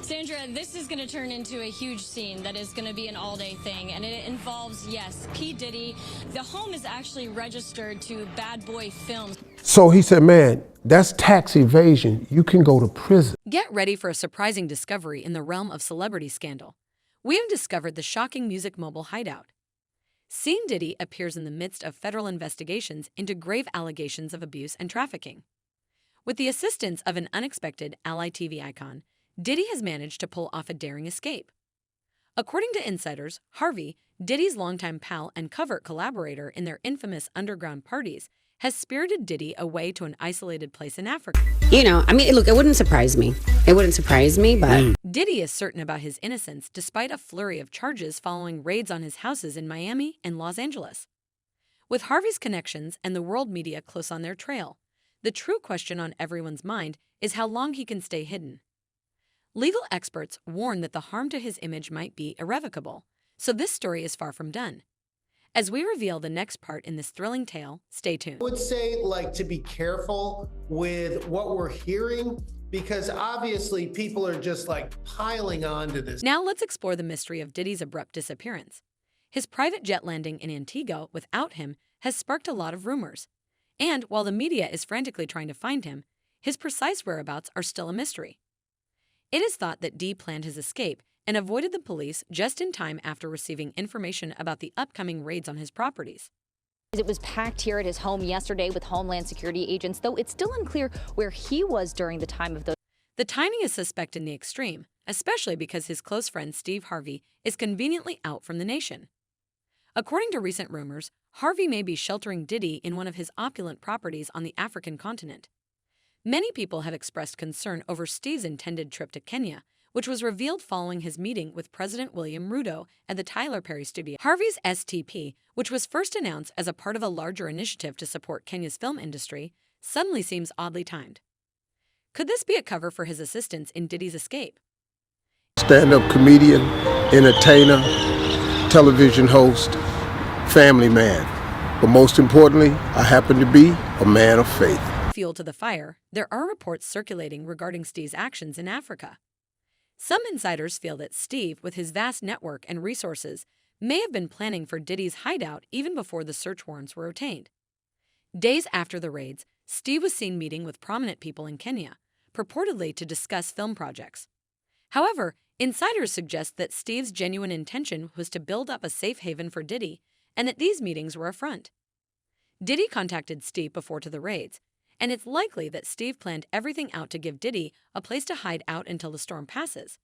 Sandra, this is going to turn into a huge scene that is going to be an all-day thing, and it involves, yes, P. Diddy. The home is actually registered to Bad Boy Films. So he said, man, that's tax evasion. You can go to prison. Get ready for a surprising discovery in the realm of celebrity scandal. We have discovered the shocking music mobile hideout. Sean Diddy appears in the midst of federal investigations into grave allegations of abuse and trafficking. With the assistance of an unexpected ally TV icon, Diddy has managed to pull off a daring escape. According to insiders, Harvey, Diddy's longtime pal and covert collaborator in their infamous underground parties, has spirited Diddy away to an isolated place in Africa. You know, I mean, look, it wouldn't surprise me. It wouldn't surprise me, but... Diddy is certain about his innocence despite a flurry of charges following raids on his houses in Miami and Los Angeles. With Harvey's connections and the world media close on their trail, the true question on everyone's mind is how long he can stay hidden. Legal experts warn that the harm to his image might be irrevocable, so this story is far from done. As we reveal the next part in this thrilling tale, stay tuned. I would say, to be careful with what we're hearing, because obviously people are just piling on to this. Now let's explore the mystery of Diddy's abrupt disappearance. His private jet landing in Antigua without him has sparked a lot of rumors. And while the media is frantically trying to find him, his precise whereabouts are still a mystery. It is thought that Dee planned his escape and avoided the police just in time after receiving information about the upcoming raids on his properties. It was packed here at his home yesterday with Homeland Security agents, though it's still unclear where he was during the time of those. The timing is suspect in the extreme, especially because his close friend Steve Harvey is conveniently out from the nation. According to recent rumors, Harvey may be sheltering Diddy in one of his opulent properties on the African continent. Many people have expressed concern over Steve's intended trip to Kenya, which was revealed following his meeting with President William Ruto at the Tyler Perry studio. Harvey's STP, which was first announced as a part of a larger initiative to support Kenya's film industry, suddenly seems oddly timed. Could this be a cover for his assistance in Diddy's escape? Stand-up comedian, entertainer, television host, family man. But most importantly, I happen to be a man of faith. Fuel to the fire, there are reports circulating regarding Steve's actions in Africa. Some insiders feel that Steve, with his vast network and resources, may have been planning for Diddy's hideout even before the search warrants were obtained. Days after the raids, Steve was seen meeting with prominent people in Kenya, purportedly to discuss film projects. However, insiders suggest that Steve's genuine intention was to build up a safe haven for Diddy and that these meetings were a front. Diddy contacted Steve before the raids, and it's likely that Steve planned everything out to give Diddy a place to hide out until the storm passes.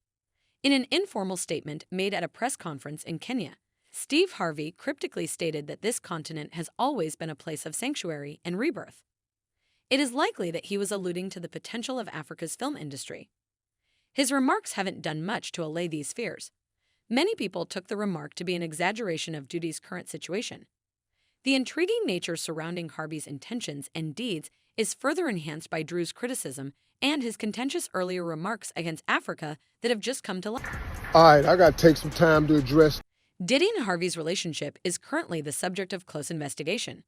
In an informal statement made at a press conference in Kenya, Steve Harvey cryptically stated that this continent has always been a place of sanctuary and rebirth. It is likely that he was alluding to the potential of Africa's film industry. His remarks haven't done much to allay these fears. Many people took the remark to be an exaggeration of Diddy's current situation. The intriguing nature surrounding Harvey's intentions and deeds is further enhanced by Drew's criticism and his contentious earlier remarks against Africa that have just come to light. All right, I got to take some time to address. Diddy and Harvey's relationship is currently the subject of close investigation.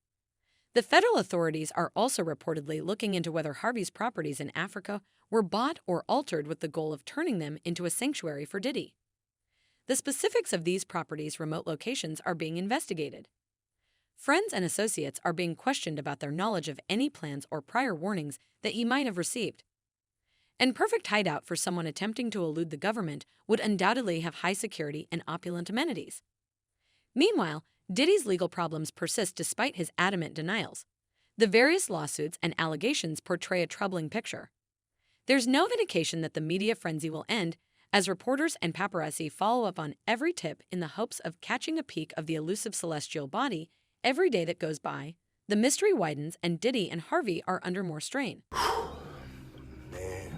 The federal authorities are also reportedly looking into whether Harvey's properties in Africa were bought or altered with the goal of turning them into a sanctuary for Diddy. The specifics of these properties' remote locations are being investigated. Friends and associates are being questioned about their knowledge of any plans or prior warnings that he might have received. An perfect hideout for someone attempting to elude the government would undoubtedly have high security and opulent amenities. Meanwhile, Diddy's legal problems persist despite his adamant denials. The various lawsuits and allegations portray a troubling picture. There's no indication that the media frenzy will end, as reporters and paparazzi follow up on every tip in the hopes of catching a peek of the elusive celestial body. Every day that goes by, the mystery widens and Diddy and Harvey are under more strain. Man,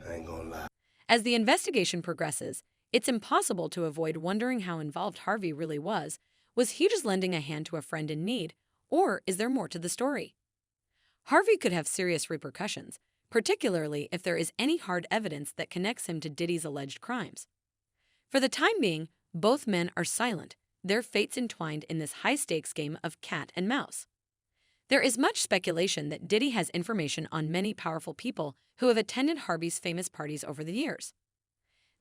I ain't gonna lie. As the investigation progresses, it's impossible to avoid wondering how involved Harvey really was. Was he just lending a hand to a friend in need, or is there more to the story? Harvey could have serious repercussions, particularly if there is any hard evidence that connects him to Diddy's alleged crimes. For the time being, both men are silent, their fates entwined in this high-stakes game of cat and mouse. There is much speculation that Diddy has information on many powerful people who have attended Harvey's famous parties over the years.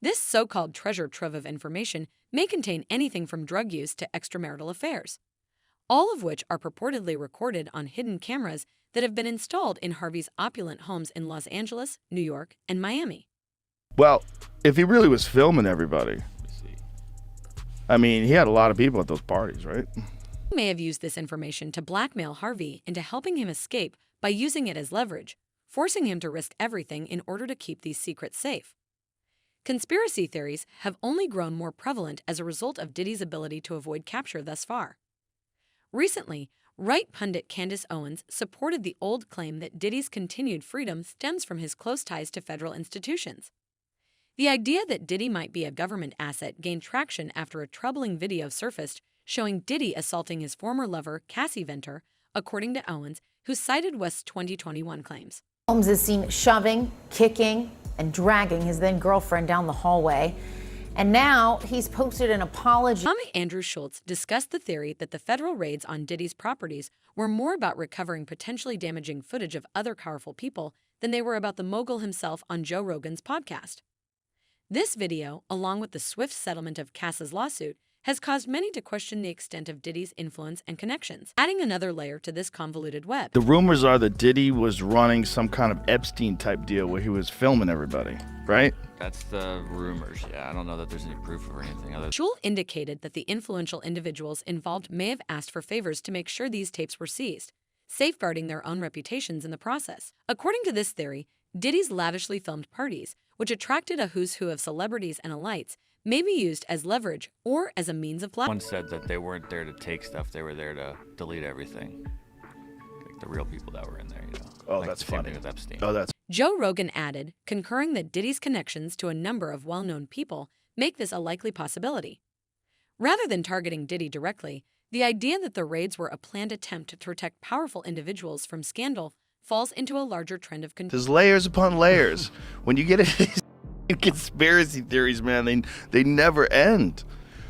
This so-called treasure trove of information may contain anything from drug use to extramarital affairs, all of which are purportedly recorded on hidden cameras that have been installed in Harvey's opulent homes in Los Angeles, New York, and Miami. Well, if he really was filming everybody, I mean, he had a lot of people at those parties, right? He may have used this information to blackmail Harvey into helping him escape by using it as leverage, forcing him to risk everything in order to keep these secrets safe. Conspiracy theories have only grown more prevalent as a result of Diddy's ability to avoid capture thus far. Recently, right pundit Candace Owens supported the old claim that Diddy's continued freedom stems from his close ties to federal institutions. The idea that Diddy might be a government asset gained traction after a troubling video surfaced showing Diddy assaulting his former lover, Cassie Venter, according to Owens, who cited West's 2021 claims. Holmes is seen shoving, kicking, and dragging his then-girlfriend down the hallway. And now he's posted an apology. Tommy Andrew Schultz discussed the theory that the federal raids on Diddy's properties were more about recovering potentially damaging footage of other powerful people than they were about the mogul himself on Joe Rogan's podcast. This video, along with the swift settlement of Cass's lawsuit, has caused many to question the extent of Diddy's influence and connections, adding another layer to this convoluted web. The rumors are that Diddy was running some kind of Epstein-type deal where he was filming everybody, right? That's the rumors, yeah. I don't know that there's any proof or anything other. Schul indicated that the influential individuals involved may have asked for favors to make sure these tapes were seized, safeguarding their own reputations in the process. According to this theory, Diddy's lavishly filmed parties, which attracted a who's who of celebrities and elites, may be used as leverage or as a means of blackmail. One said that they weren't there to take stuff, they were there to delete everything. Like the real people that were in there, you know. Oh, like that's the same funny. thing with Epstein. Oh, that's... Joe Rogan added, concurring that Diddy's connections to a number of well-known people make this a likely possibility. Rather than targeting Diddy directly, the idea that the raids were a planned attempt to protect powerful individuals from scandal falls into a larger trend of There's layers upon layers. When you get into these conspiracy theories, man, they never end.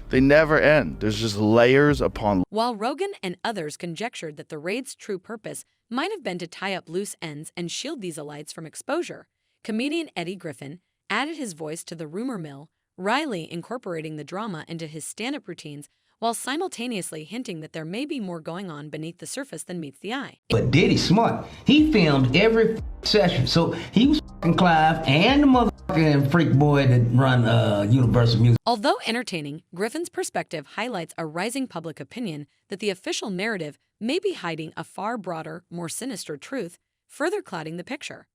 They never end. There's just layers upon... While Rogan and others conjectured that the raid's true purpose might have been to tie up loose ends and shield these elites from exposure, comedian Eddie Griffin added his voice to the rumor mill, wryly incorporating the drama into his stand-up routines while simultaneously hinting that there may be more going on beneath the surface than meets the eye. But Diddy smart. He filmed every session, so he was Clive and the motherfucking freak boy that run Universal Music. Although entertaining, Griffin's perspective highlights a rising public opinion that the official narrative may be hiding a far broader, more sinister truth, further clouding the picture.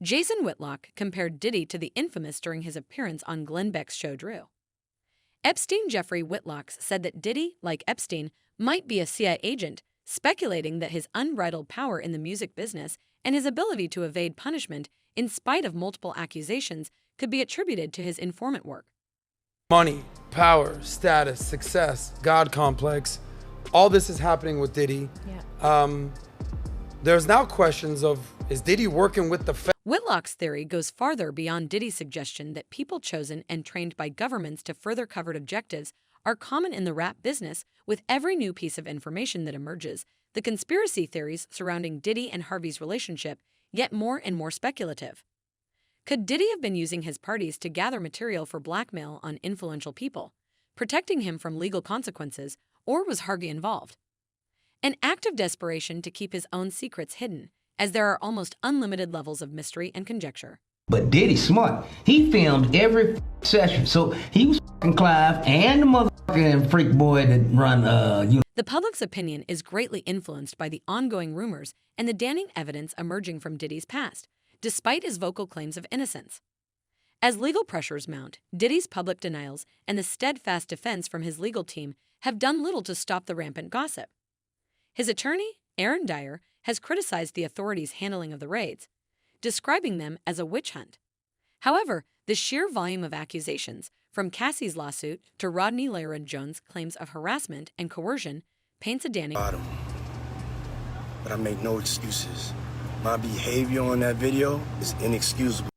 Jason Whitlock compared Diddy to the infamous during his appearance on Glenn Beck's show Drew. Epstein Jeffrey Whitlock said that Diddy, like Epstein, might be a CIA agent, speculating that his unbridled power in the music business and his ability to evade punishment in spite of multiple accusations could be attributed to his informant work. Money, power, status, success, God complex, all this is happening with Diddy. Yeah. There's now questions of, is Diddy working with the Whitlock's theory goes farther beyond Diddy's suggestion that people chosen and trained by governments to further covered objectives are common in the rap business. With every new piece of information that emerges, the conspiracy theories surrounding Diddy and Harvey's relationship get more and more speculative. Could Diddy have been using his parties to gather material for blackmail on influential people, protecting him from legal consequences, or was Harvey involved? An act of desperation to keep his own secrets hidden, as there are almost unlimited levels of mystery and conjecture. But Diddy smart. He filmed every session, so he was Clive and the motherfucking freak boy that run The public's opinion is greatly influenced by the ongoing rumors and the damning evidence emerging from Diddy's past, despite his vocal claims of innocence. As legal pressures mount, Diddy's public denials and the steadfast defense from his legal team have done little to stop the rampant gossip. His attorney, Aaron Dyer, has criticized the authorities' handling of the raids, describing them as a witch hunt. However, the sheer volume of accusations, from Cassie's lawsuit to Rodney Lloyd-Jones' claims of harassment and coercion, paints a damning But I make no excuses. My behavior on that video is inexcusable.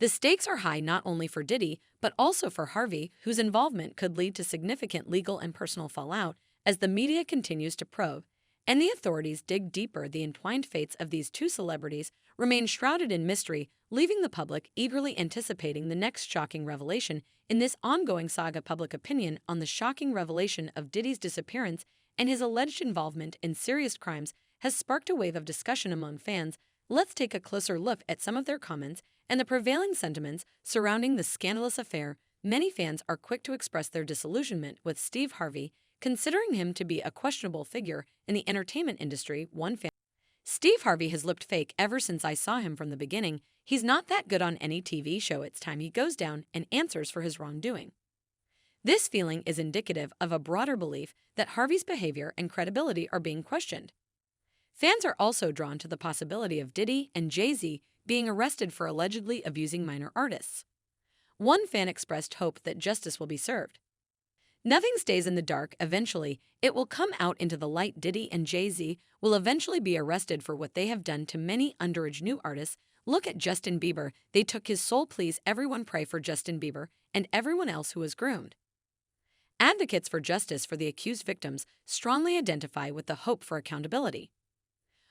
The stakes are high not only for Diddy, but also for Harvey, whose involvement could lead to significant legal and personal fallout as the media continues to probe and the authorities dig deeper, the entwined fates of these two celebrities remain shrouded in mystery, leaving the public eagerly anticipating the next shocking revelation in this ongoing saga. Public opinion on the shocking revelation of Diddy's disappearance and his alleged involvement in serious crimes has sparked a wave of discussion among fans. Let's take a closer look at some of their comments and the prevailing sentiments surrounding the scandalous affair. Many fans are quick to express their disillusionment with Steve Harvey, considering him to be a questionable figure in the entertainment industry. One fan: Steve Harvey has looked fake ever since I saw him from the beginning. He's not that good on any TV show. It's time he goes down and answers for his wrongdoing. This feeling is indicative of a broader belief that Harvey's behavior and credibility are being questioned. Fans are also drawn to the possibility of Diddy and Jay-Z being arrested for allegedly abusing minor artists. One fan expressed hope that justice will be served. Nothing stays in the dark. Eventually, it will come out into the light. Diddy and Jay-Z will eventually be arrested for what they have done to many underage new artists. Look at Justin Bieber. They took his soul. Please, everyone, pray for Justin Bieber and everyone else who was groomed. Advocates for justice for the accused victims strongly identify with the hope for accountability.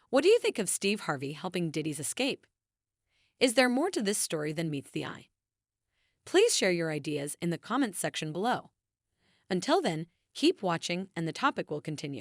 What do you think of Steve Harvey helping Diddy's escape? Is there more to this story than meets the eye? Please share your ideas in the comments section below. Until then, keep watching and the topic will continue.